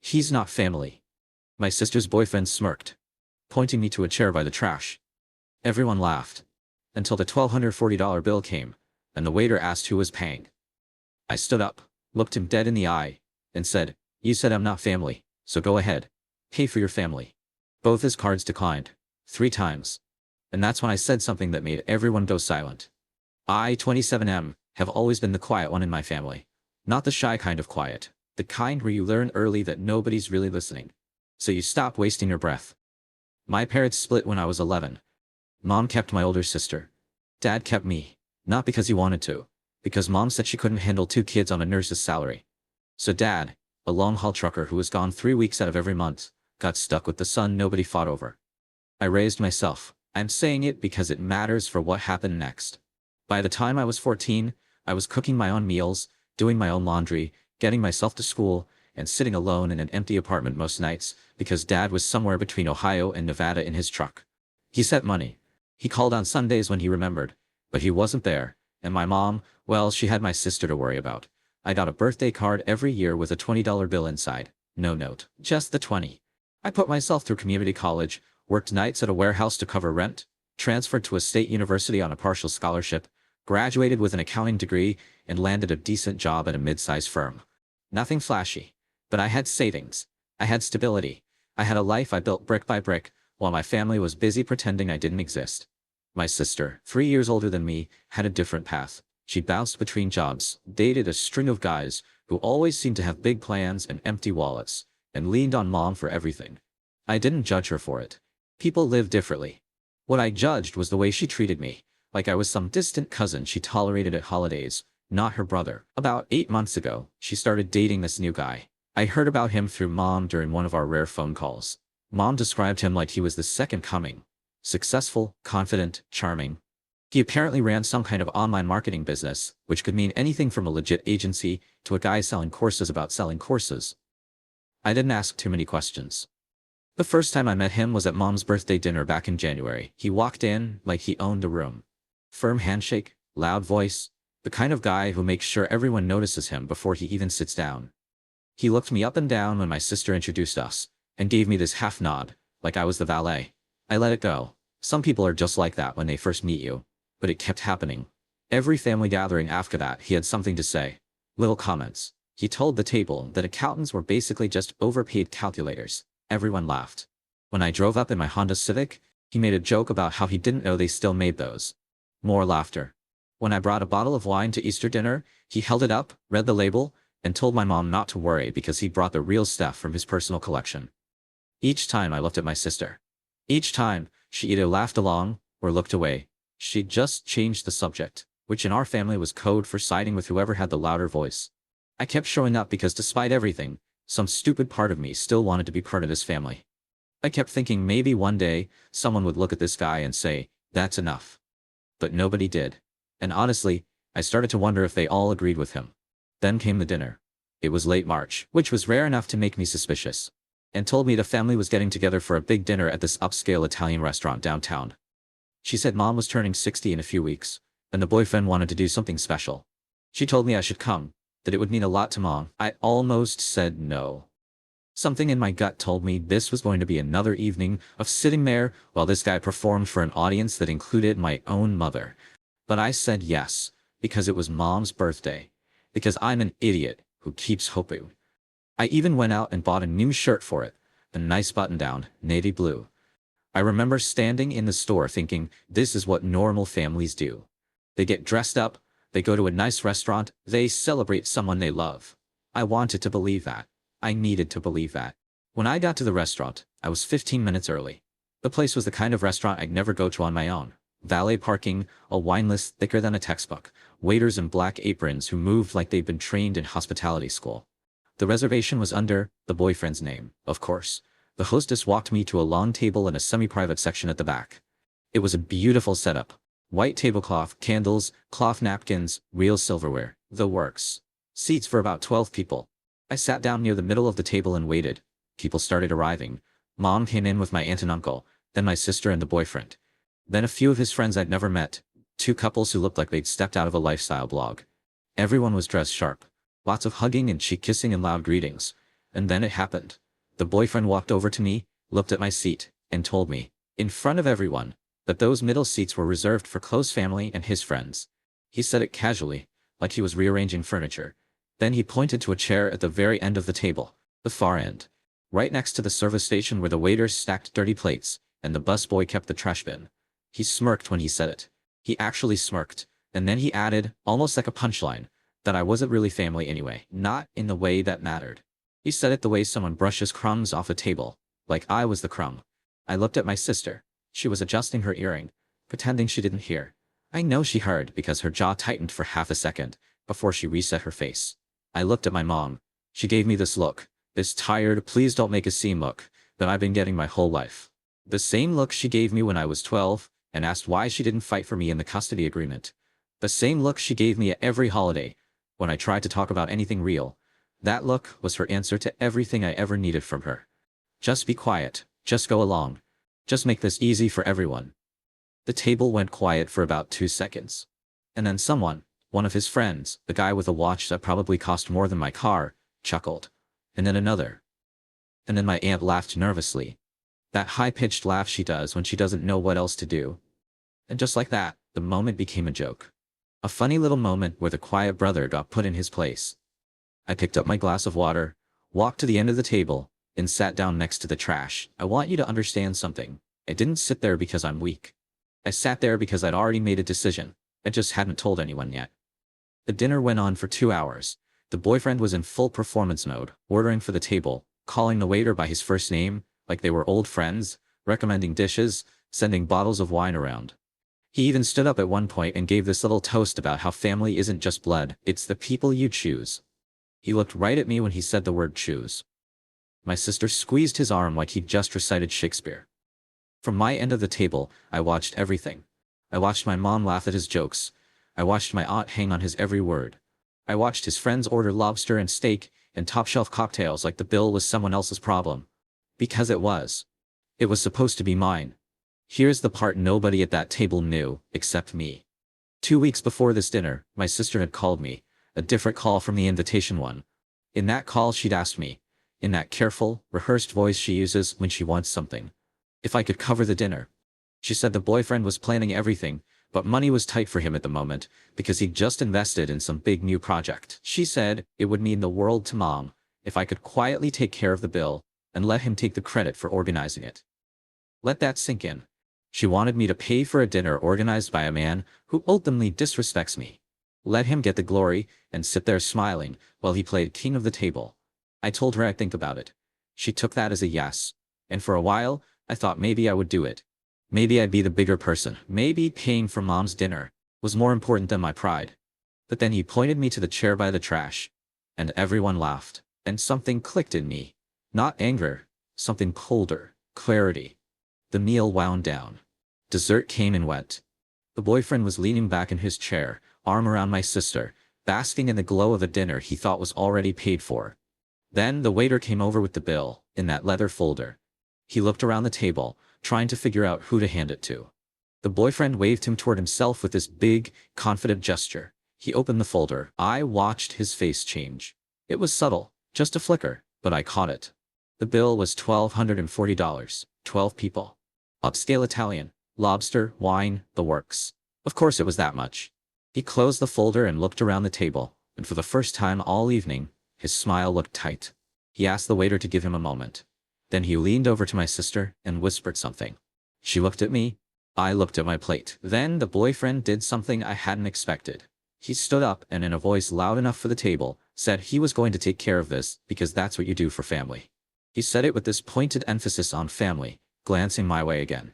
He's not family. My sister's boyfriend smirked, pointing me to a chair by the trash. Everyone laughed. Until the $1,240 bill came, and the waiter asked who was paying. I stood up, looked him dead in the eye, and said, "You said I'm not family, so go ahead. Pay for your family." Both his cards declined. 3 times. And that's when I said something that made everyone go silent. I, 27M, have always been the quiet one in my family. Not the shy kind of quiet. The kind where you learn early that nobody's really listening. So you stop wasting your breath. My parents split when I was 11. Mom kept my older sister. Dad kept me. Not because he wanted to. Because Mom said she couldn't handle 2 kids on a nurse's salary. So Dad, a long-haul trucker who was gone 3 weeks out of every month, got stuck with the son nobody fought over. I raised myself. I'm saying it because it matters for what happened next. By the time I was 14, I was cooking my own meals, doing my own laundry, getting myself to school, and sitting alone in an empty apartment most nights because Dad was somewhere between Ohio and Nevada in his truck. He sent money. He called on Sundays when he remembered, but he wasn't there, and my mom, well, she had my sister to worry about. I got a birthday card every year with a $20 bill inside. No note, just the 20. I put myself through community college, worked nights at a warehouse to cover rent, transferred to a state university on a partial scholarship, graduated with an accounting degree, and landed a decent job at a mid-sized firm. Nothing flashy, but I had savings. I had stability. I had a life I built brick by brick, while my family was busy pretending I didn't exist. My sister, 3 years older than me, had a different path. She bounced between jobs, dated a string of guys who always seemed to have big plans and empty wallets, and leaned on Mom for everything. I didn't judge her for it. People live differently. What I judged was the way she treated me, like I was some distant cousin she tolerated at holidays, not her brother. About 8 months ago, she started dating this new guy. I heard about him through Mom during one of our rare phone calls. Mom described him like he was the second coming. Successful, confident, charming. He apparently ran some kind of online marketing business, which could mean anything from a legit agency to a guy selling courses about selling courses. I didn't ask too many questions. The first time I met him was at Mom's birthday dinner back in January. He walked in like he owned the room. Firm handshake, loud voice, the kind of guy who makes sure everyone notices him before he even sits down. He looked me up and down when my sister introduced us, and gave me this half nod, like I was the valet. I let it go. Some people are just like that when they first meet you. But it kept happening. Every family gathering after that, he had something to say. Little comments. He told the table that accountants were basically just overpaid calculators. Everyone laughed. When I drove up in my Honda Civic, he made a joke about how he didn't know they still made those. More laughter. When I brought a bottle of wine to Easter dinner, he held it up, read the label, and told my mom not to worry because he brought the real stuff from his personal collection. Each time I looked at my sister. Each time, she either laughed along or looked away. She just changed the subject, which in our family was code for siding with whoever had the louder voice. I kept showing up because despite everything, some stupid part of me still wanted to be part of this family. I kept thinking maybe one day, someone would look at this guy and say, "That's enough." But nobody did. And honestly, I started to wonder if they all agreed with him. Then came the dinner. It was late March, which was rare enough to make me suspicious, and told me the family was getting together for a big dinner at this upscale Italian restaurant downtown. She said Mom was turning 60 in a few weeks, and the boyfriend wanted to do something special. She told me I should come, that it would mean a lot to Mom. I almost said no. Something in my gut told me this was going to be another evening of sitting there while this guy performed for an audience that included my own mother. But I said yes, because it was Mom's birthday. Because I'm an idiot who keeps hoping. I even went out and bought a new shirt for it, a nice button-down, navy blue. I remember standing in the store thinking, this is what normal families do. They get dressed up, they go to a nice restaurant, they celebrate someone they love. I wanted to believe that. I needed to believe that. When I got to the restaurant, I was 15 minutes early. The place was the kind of restaurant I'd never go to on my own. Valet parking, a wine list thicker than a textbook, waiters in black aprons who moved like they'd been trained in hospitality school. The reservation was under the boyfriend's name, of course. The hostess walked me to a long table in a semi-private section at the back. It was a beautiful setup. White tablecloth, candles, cloth napkins, real silverware, the works. Seats for about 12 people. I sat down near the middle of the table and waited. People started arriving. Mom came in with my aunt and uncle, then my sister and the boyfriend. Then a few of his friends I'd never met, 2 couples who looked like they'd stepped out of a lifestyle blog. Everyone was dressed sharp. Lots of hugging and cheek kissing and loud greetings. And then it happened. The boyfriend walked over to me, looked at my seat, and told me, in front of everyone, that those middle seats were reserved for close family and his friends. He said it casually, like he was rearranging furniture. Then he pointed to a chair at the very end of the table, the far end, right next to the service station where the waiters stacked dirty plates, and the busboy kept the trash bin. He smirked when he said it. He actually smirked, and then he added, almost like a punchline, that I wasn't really family anyway, not in the way that mattered. He said it the way someone brushes crumbs off a table, like I was the crumb. I looked at my sister. She was adjusting her earring, pretending she didn't hear. I know she heard because her jaw tightened for half a second, before she reset her face. I looked at my mom. She gave me this look, this tired, please don't make a scene look, that I've been getting my whole life. The same look she gave me when I was 12, and asked why she didn't fight for me in the custody agreement. The same look she gave me at every holiday, when I tried to talk about anything real. That look was her answer to everything I ever needed from her. Just be quiet, just go along. Just make this easy for everyone. The table went quiet for about 2 seconds. And then someone, one of his friends, the guy with a watch that probably cost more than my car, chuckled. And then another. And then my aunt laughed nervously. That high-pitched laugh she does when she doesn't know what else to do. And just like that, the moment became a joke. A funny little moment where the quiet brother got put in his place. I picked up my glass of water, walked to the end of the table, and sat down next to the trash. I want you to understand something. I didn't sit there because I'm weak. I sat there because I'd already made a decision. I just hadn't told anyone yet. The dinner went on for 2 hours. The boyfriend was in full performance mode, ordering for the table, calling the waiter by his first name, like they were old friends, recommending dishes, sending bottles of wine around. He even stood up at one point and gave this little toast about how family isn't just blood, it's the people you choose. He looked right at me when he said the word choose. My sister squeezed his arm like he'd just recited Shakespeare. From my end of the table, I watched everything. I watched my mom laugh at his jokes. I watched my aunt hang on his every word. I watched his friends order lobster and steak and top-shelf cocktails like the bill was someone else's problem. Because it was. It was supposed to be mine. Here's the part nobody at that table knew, except me. 2 weeks before this dinner, my sister had called me, a different call from the invitation one. In that call she'd asked me, in that careful, rehearsed voice she uses when she wants something, if I could cover the dinner. She said the boyfriend was planning everything, but money was tight for him at the moment, because he'd just invested in some big new project. She said it would mean the world to Mom if I could quietly take care of the bill, and let him take the credit for organizing it. Let that sink in. She wanted me to pay for a dinner organized by a man who ultimately disrespects me. Let him get the glory, and sit there smiling, while he played king of the table. I told her I'd think about it. She took that as a yes. And for a while, I thought maybe I would do it. Maybe I'd be the bigger person. Maybe paying for Mom's dinner was more important than my pride. But then he pointed me to the chair by the trash. And everyone laughed. And something clicked in me. Not anger. Something colder. Clarity. The meal wound down. Dessert came and went. The boyfriend was leaning back in his chair, arm around my sister, basking in the glow of a dinner he thought was already paid for. Then the waiter came over with the bill, in that leather folder. He looked around the table, trying to figure out who to hand it to. The boyfriend waved him toward himself with this big, confident gesture. He opened the folder. I watched his face change. It was subtle, just a flicker, but I caught it. The bill was $1,240, 12 people. Upscale Italian, lobster, wine, the works. Of course it was that much. He closed the folder and looked around the table, and for the first time all evening, his smile looked tight. He asked the waiter to give him a moment. Then he leaned over to my sister and whispered something. She looked at me. I looked at my plate. Then the boyfriend did something I hadn't expected. He stood up and in a voice loud enough for the table, said he was going to take care of this because that's what you do for family. He said it with this pointed emphasis on family, glancing my way again.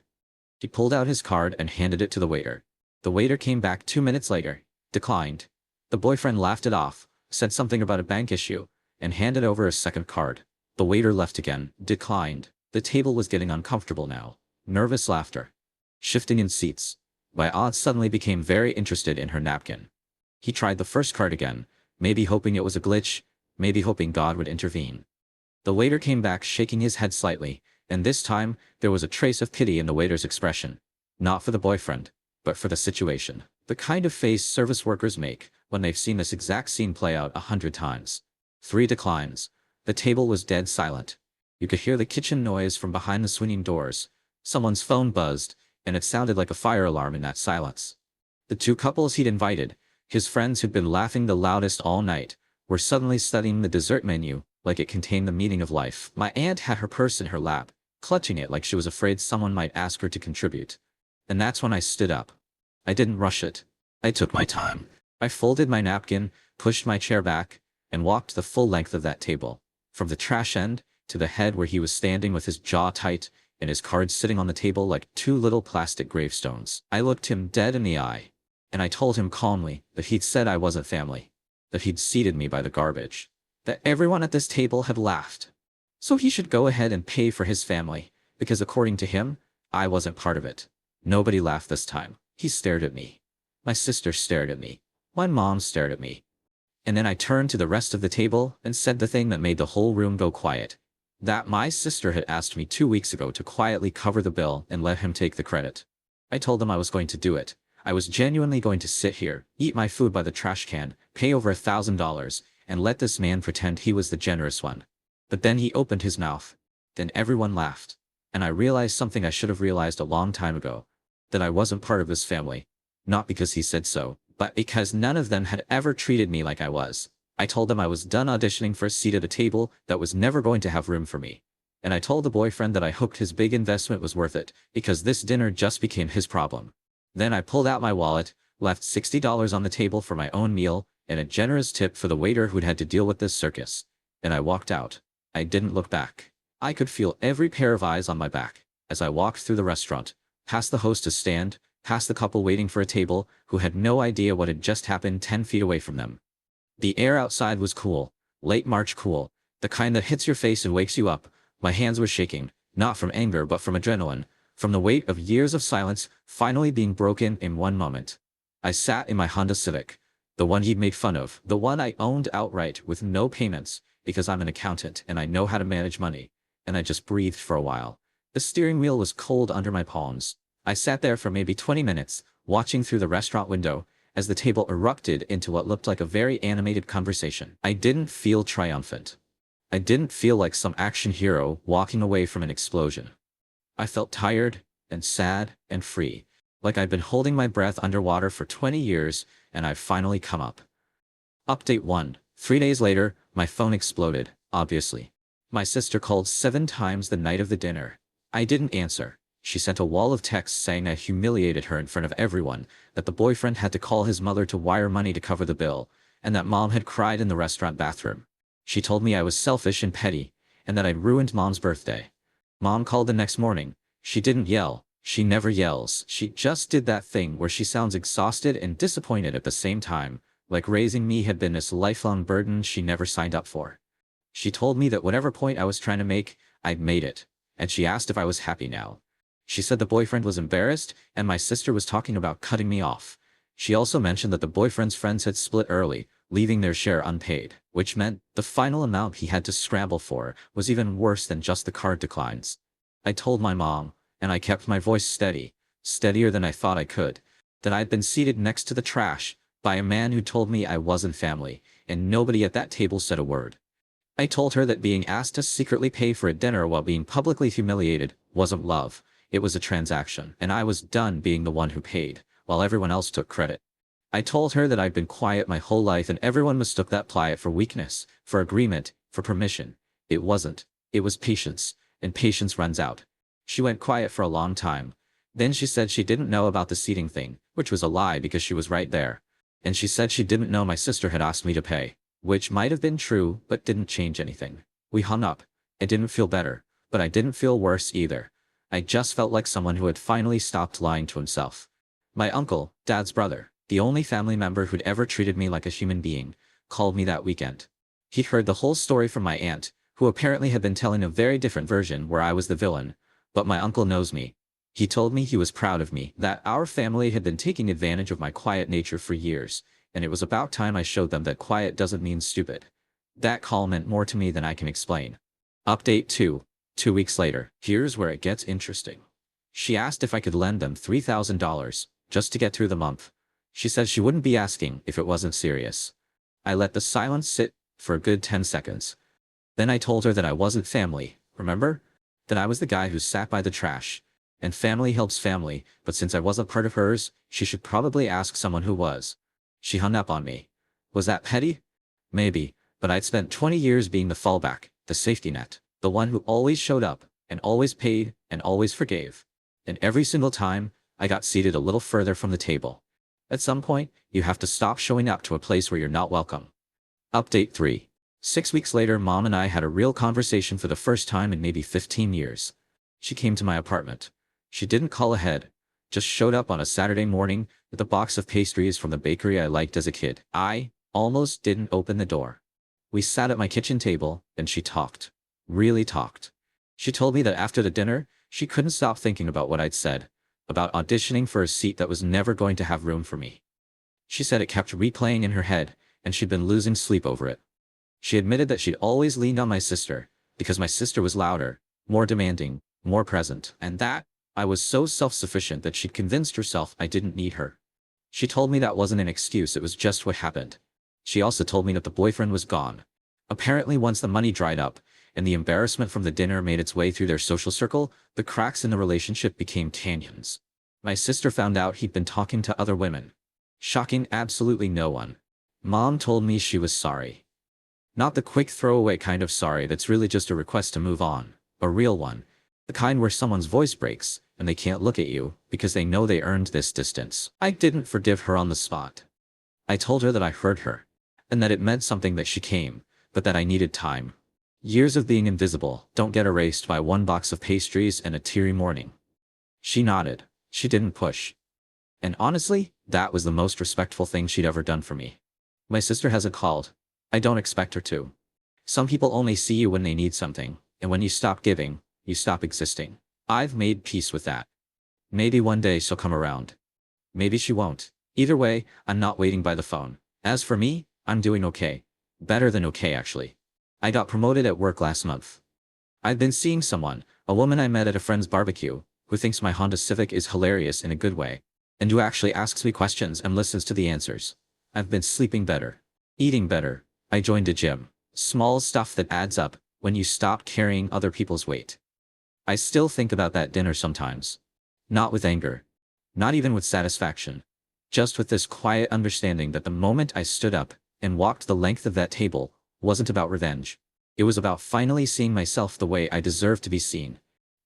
He pulled out his card and handed it to the waiter. The waiter came back 2 minutes later, declined. The boyfriend laughed it off, said something about a bank issue, and handed over a second card. The waiter left again, declined. The table was getting uncomfortable now. Nervous laughter. Shifting in seats. My aunt suddenly became very interested in her napkin. He tried the first card again, maybe hoping it was a glitch, maybe hoping God would intervene. The waiter came back shaking his head slightly, and this time, there was a trace of pity in the waiter's expression. Not for the boyfriend, but for the situation. The kind of face service workers make when they've seen this exact scene play out 100 times. 3 declines. The table was dead silent. You could hear the kitchen noise from behind the swinging doors. Someone's phone buzzed, and it sounded like a fire alarm in that silence. The two couples he'd invited, his friends who'd been laughing the loudest all night, were suddenly studying the dessert menu like it contained the meaning of life. My aunt had her purse in her lap, clutching it like she was afraid someone might ask her to contribute. And that's when I stood up. I didn't rush it. I took my time. I folded my napkin, pushed my chair back, and walked the full length of that table, from the trash end to the head where he was standing with his jaw tight and his cards sitting on the table like two little plastic gravestones. I looked him dead in the eye, and I told him calmly that he'd said I wasn't family, that he'd seated me by the garbage, that everyone at this table had laughed. So he should go ahead and pay for his family, because according to him, I wasn't part of it. Nobody laughed this time. He stared at me. My sister stared at me. My mom stared at me. And then I turned to the rest of the table and said the thing that made the whole room go quiet. That my sister had asked me 2 weeks ago to quietly cover the bill and let him take the credit. I told him I was going to do it. I was genuinely going to sit here, eat my food by the trash can, pay over $1,000, and let this man pretend he was the generous one. But then he opened his mouth. Then everyone laughed. And I realized something I should have realized a long time ago. That I wasn't part of his family. Not because he said so, but because none of them had ever treated me like I was. I told them I was done auditioning for a seat at a table that was never going to have room for me. And I told the boyfriend that I hoped his big investment was worth it, because this dinner just became his problem. Then I pulled out my wallet, left $60 on the table for my own meal, and a generous tip for the waiter who'd had to deal with this circus. And I walked out. I didn't look back. I could feel every pair of eyes on my back as I walked through the restaurant, past the hostess stand, past the couple waiting for a table who had no idea what had just happened 10 feet away from them. The air outside was cool, late March cool, the kind that hits your face and wakes you up. My hands were shaking, not from anger but from adrenaline, from the weight of years of silence finally being broken in one moment. I sat in my Honda Civic, the one he'd made fun of, the one I owned outright with no payments, because I'm an accountant and I know how to manage money, and I just breathed for a while. The steering wheel was cold under my palms. I sat there for maybe 20 minutes, watching through the restaurant window, as the table erupted into what looked like a very animated conversation. I didn't feel triumphant. I didn't feel like some action hero walking away from an explosion. I felt tired, and sad, and free, like I'd been holding my breath underwater for 20 years, and I've finally come up. Update 1. 3 days later, my phone exploded, obviously. My sister called 7 times the night of the dinner. I didn't answer. She sent a wall of texts saying I humiliated her in front of everyone, that the boyfriend had to call his mother to wire money to cover the bill, and that mom had cried in the restaurant bathroom. She told me I was selfish and petty, and that I'd ruined mom's birthday. Mom called the next morning. She didn't yell. She never yells. She just did that thing where she sounds exhausted and disappointed at the same time, like raising me had been this lifelong burden she never signed up for. She told me that whatever point I was trying to make, I'd made it, and she asked if I was happy now. She said the boyfriend was embarrassed, and my sister was talking about cutting me off. She also mentioned that the boyfriend's friends had split early, leaving their share unpaid, which meant the final amount he had to scramble for was even worse than just the card declines. I told my mom, and I kept my voice steady, steadier than I thought I could, that I'd been seated next to the trash by a man who told me I wasn't family, and nobody at that table said a word. I told her that being asked to secretly pay for a dinner while being publicly humiliated wasn't love. It was a transaction, and I was done being the one who paid, while everyone else took credit. I told her that I'd been quiet my whole life and everyone mistook that quiet for weakness, for agreement, for permission. It wasn't. It was patience, and patience runs out. She went quiet for a long time. Then she said she didn't know about the seating thing, which was a lie because she was right there. And she said she didn't know my sister had asked me to pay, which might have been true but didn't change anything. We hung up. I didn't feel better, but I didn't feel worse either. I just felt like someone who had finally stopped lying to himself. My uncle, Dad's brother, the only family member who'd ever treated me like a human being, called me that weekend. He'd heard the whole story from my aunt, who apparently had been telling a very different version where I was the villain, but my uncle knows me. He told me he was proud of me, that our family had been taking advantage of my quiet nature for years, and it was about time I showed them that quiet doesn't mean stupid. That call meant more to me than I can explain. Update 2. 2 weeks later. Here's where it gets interesting. She asked if I could lend them $3,000, just to get through the month. She said she wouldn't be asking if it wasn't serious. I let the silence sit for a good 10 seconds. Then I told her that I wasn't family, remember? That I was the guy who sat by the trash. And family helps family, but since I wasn't part of hers, she should probably ask someone who was. She hung up on me. Was that petty? Maybe, but I'd spent 20 years being the fallback, the safety net, the one who always showed up, and always paid, and always forgave. And every single time, I got seated a little further from the table. At some point, you have to stop showing up to a place where you're not welcome. Update 3. 6 weeks later, Mom and I had a real conversation for the first time in maybe 15 years. She came to my apartment. She didn't call ahead, just showed up on a Saturday morning with a box of pastries from the bakery I liked as a kid. I almost didn't open the door. We sat at my kitchen table, and she talked. Really talked. She told me that after the dinner, she couldn't stop thinking about what I'd said, about auditioning for a seat that was never going to have room for me. She said it kept replaying in her head, and she'd been losing sleep over it. She admitted that she'd always leaned on my sister, because my sister was louder, more demanding, more present, and that I was so self-sufficient that she'd convinced herself I didn't need her. She told me that wasn't an excuse, it was just what happened. She also told me that the boyfriend was gone. Apparently once the money dried up, and the embarrassment from the dinner made its way through their social circle, the cracks in the relationship became canyons. My sister found out he'd been talking to other women. Shocking absolutely no one. Mom told me she was sorry. Not the quick throwaway kind of sorry that's really just a request to move on. A real one. The kind where someone's voice breaks, and they can't look at you, because they know they earned this distance. I didn't forgive her on the spot. I told her that I heard her, and that it meant something that she came, but that I needed time. Years of being invisible don't get erased by one box of pastries and a teary morning. She nodded. She didn't push. And honestly, that was the most respectful thing she'd ever done for me. My sister hasn't called. I don't expect her to. Some people only see you when they need something, and when you stop giving, you stop existing. I've made peace with that. Maybe one day she'll come around. Maybe she won't. Either way, I'm not waiting by the phone. As for me, I'm doing okay. Better than okay, actually. I got promoted at work last month. I've been seeing someone, a woman I met at a friend's barbecue, who thinks my Honda Civic is hilarious in a good way, and who actually asks me questions and listens to the answers. I've been sleeping better. Eating better. I joined a gym. Small stuff that adds up when you stop carrying other people's weight. I still think about that dinner sometimes. Not with anger. Not even with satisfaction. Just with this quiet understanding that the moment I stood up and walked the length of that table wasn't about revenge. It was about finally seeing myself the way I deserved to be seen.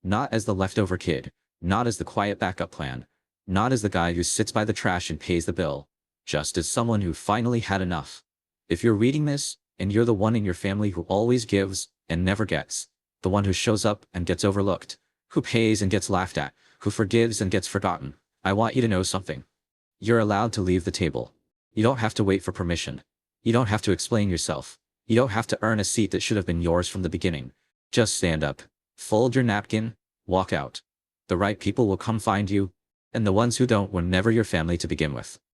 Not as the leftover kid. Not as the quiet backup plan. Not as the guy who sits by the trash and pays the bill. Just as someone who finally had enough. If you're reading this, and you're the one in your family who always gives and never gets, the one who shows up and gets overlooked, who pays and gets laughed at, who forgives and gets forgotten, I want you to know something. You're allowed to leave the table. You don't have to wait for permission. You don't have to explain yourself. You don't have to earn a seat that should have been yours from the beginning. Just stand up, fold your napkin, walk out. The right people will come find you, and the ones who don't were never your family to begin with.